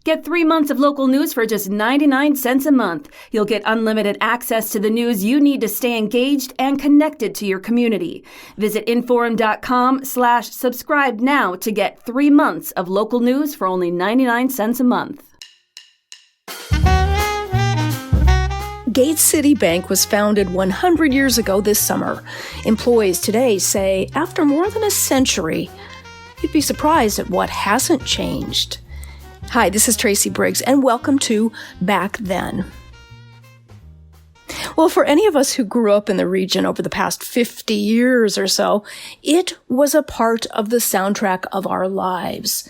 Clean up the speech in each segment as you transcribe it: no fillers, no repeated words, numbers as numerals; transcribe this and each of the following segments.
Get 3 months of local news for just 99 cents a month. You'll get unlimited access to the news you need to stay engaged and connected to your community. Visit Inforum.com/subscribe now to get 3 months of local news for only 99 cents a month. Gate City Bank was founded 100 years ago this summer. Employees today say after more than a century, you'd be surprised at what hasn't changed. Hi, this is Tracy Briggs, and welcome to Back Then. Well, for any of us who grew up in the region over the past 50 years or so, it was a part of the soundtrack of our lives.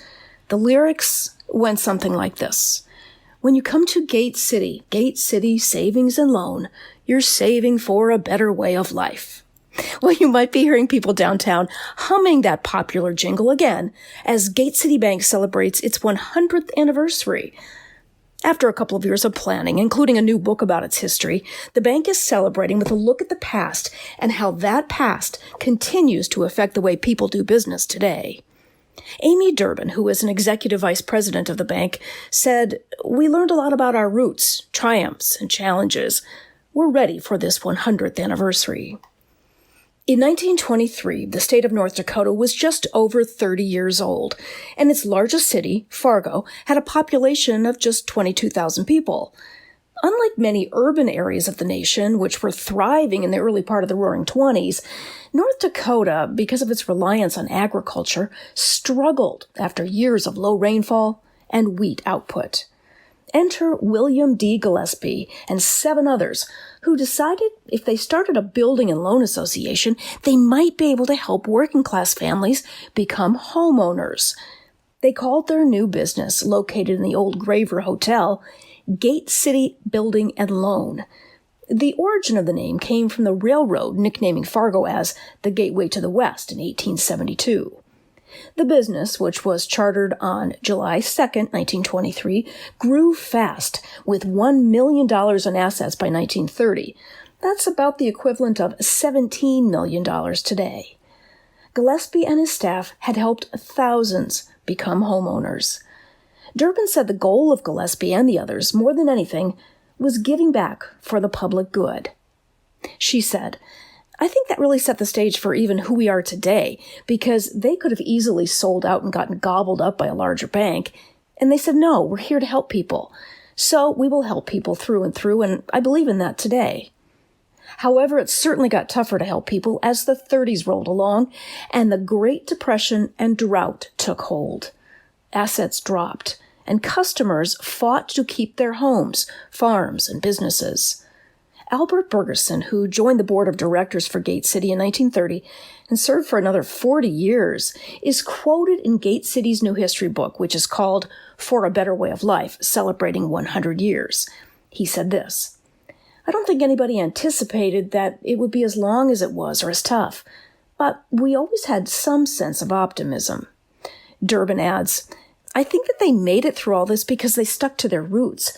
The lyrics went something like this. When you come to Gate City Savings and Loan, you're saving for a better way of life. Well, you might be hearing people downtown humming that popular jingle again as Gate City Bank celebrates its 100th anniversary. After a couple of years of planning, including a new book about its history, the bank is celebrating with a look at the past and how that past continues to affect the way people do business today. Amy Durbin, who is an executive vice president of the bank, said, "We learned a lot about our roots, triumphs, and challenges. We're ready for this 100th anniversary." In 1923, the state of North Dakota was just over 30 years old, and its largest city, Fargo, had a population of just 22,000 people. Unlike many urban areas of the nation, which were thriving in the early part of the Roaring '20s, North Dakota, because of its reliance on agriculture, struggled after years of low rainfall and wheat output. Enter William D. Gillespie and 7 others who decided if they started a building and loan association, they might be able to help working-class families become homeowners. They called their new business, located in the old Graver Hotel, Gate City Building and Loan. The origin of the name came from the railroad nicknaming Fargo as the Gateway to the West in 1872. The business, which was chartered on July 2, 1923, grew fast with $1 million in assets by 1930. That's about the equivalent of $17 million today. Gillespie and his staff had helped thousands become homeowners. Durbin said the goal of Gillespie and the others, more than anything, was giving back for the public good. She said, "I think that really set the stage for even who we are today, because they could have easily sold out and gotten gobbled up by a larger bank. And they said, no, we're here to help people. So we will help people through and through, and I believe in that today." However, it certainly got tougher to help people as the 30s rolled along and the Great Depression and drought took hold. Assets dropped, and customers fought to keep their homes, farms, and businesses. Albert Bergerson, who joined the board of directors for Gate City in 1930 and served for another 40 years, is quoted in Gate City's new history book, which is called For a Better Way of Life, Celebrating 100 Years. He said this, "I don't think anybody anticipated that it would be as long as it was or as tough, but we always had some sense of optimism." Durbin adds, "I think that they made it through all this because they stuck to their roots.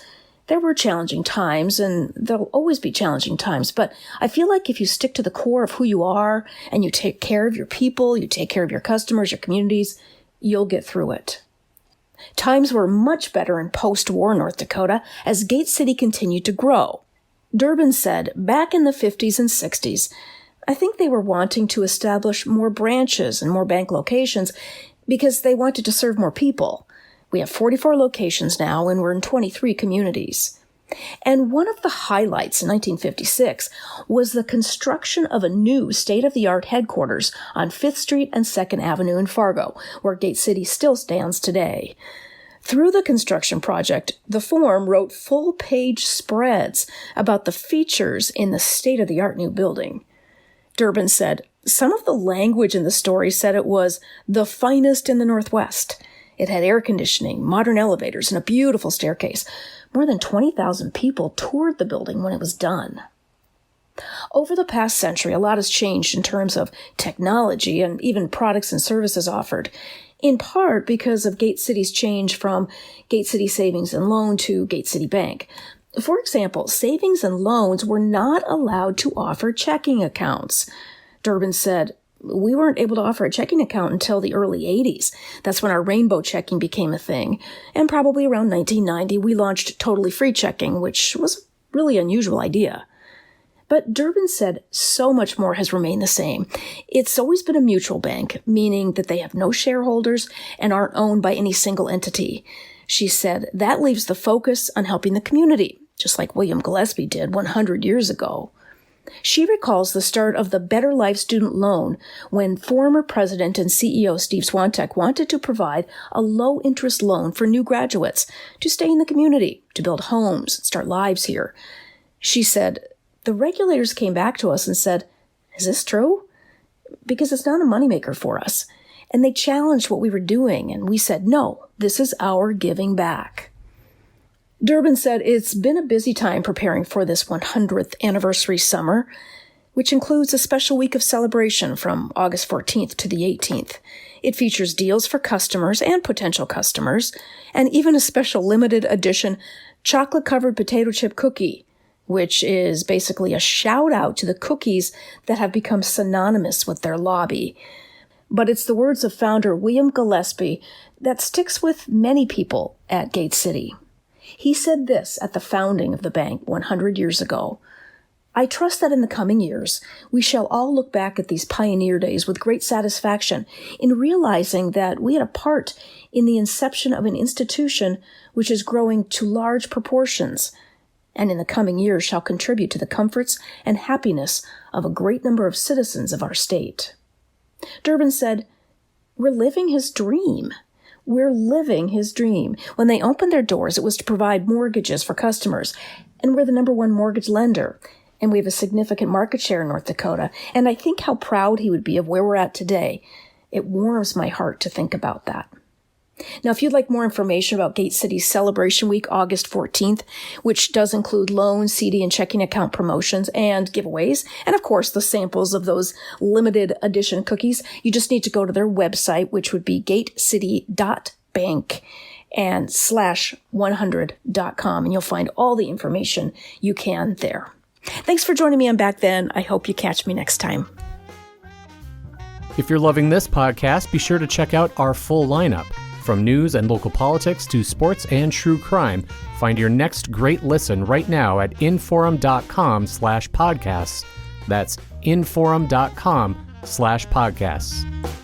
There were challenging times, and there'll always be challenging times, but I feel like if you stick to the core of who you are and you take care of your people, you take care of your customers, your communities, you'll get through it." Times were much better in post-war North Dakota as Gate City continued to grow. Durbin said, back in the 50s and 60s, I think they were wanting to establish more branches and more bank locations because they wanted to serve more people. We have 44 locations now, and we're in 23 communities. And one of the highlights in 1956 was the construction of a new state-of-the-art headquarters on 5th Street and 2nd Avenue in Fargo, where Gate City still stands today. Through the construction project, the Forum wrote full-page spreads about the features in the state-of-the-art new building. Durbin said, "Some of the language in the story said it was the finest in the Northwest. It had air conditioning, modern elevators, and a beautiful staircase. More than 20,000 people toured the building when it was done." Over the past century, a lot has changed in terms of technology and even products and services offered, in part because of Gate City's change from Gate City Savings and Loan to Gate City Bank. For example, savings and loans were not allowed to offer checking accounts. Durbin said, We weren't able to offer a checking account until the early 80s. That's when our rainbow checking became a thing. And probably around 1990, we launched totally free checking, which was a really unusual idea. But Durbin said so much more has remained the same. It's always been a mutual bank, meaning that they have no shareholders and aren't owned by any single entity. She said that leaves the focus on helping the community, just like William Gillespie did 100 years ago. She recalls the start of the Better Life student loan when former president and CEO Steve Swantek wanted to provide a low-interest loan for new graduates to stay in the community, to build homes, start lives here. She said, the regulators came back to us and said, is this true? Because it's not a moneymaker for us. And they challenged what we were doing, and we said, no, this is our giving back. Durbin said it's been a busy time preparing for this 100th anniversary summer, which includes a special week of celebration from August 14th to the 18th. It features deals for customers and potential customers, and even a special limited edition chocolate-covered potato chip cookie, which is basically a shout-out to the cookies that have become synonymous with their lobby. But it's the words of founder William Gillespie that sticks with many people at Gate City. He said this at the founding of the bank 100 years ago. I trust that in the coming years, we shall all look back at these pioneer days with great satisfaction in realizing that we had a part in the inception of an institution which is growing to large proportions, and in the coming years shall contribute to the comforts and happiness of a great number of citizens of our state. Durbin said, we're living his dream. We're living his dream. When they opened their doors, it was to provide mortgages for customers. And we're the number one mortgage lender. And we have a significant market share in North Dakota. And I think how proud he would be of where we're at today. It warms my heart to think about that. Now, if you'd like more information about Gate City's Celebration Week, August 14th, which does include loan, CD, and checking account promotions and giveaways, and of course the samples of those limited edition cookies, you just need to go to their website, which would be gatecity.bank and /100.com, and you'll find all the information you can there. Thanks for joining me on Back Then. I hope you catch me next time. If you're loving this podcast, be sure to check out our full lineup. From news and local politics to sports and true crime, find your next great listen right now at inforum.com/podcasts. That's inforum.com/podcasts.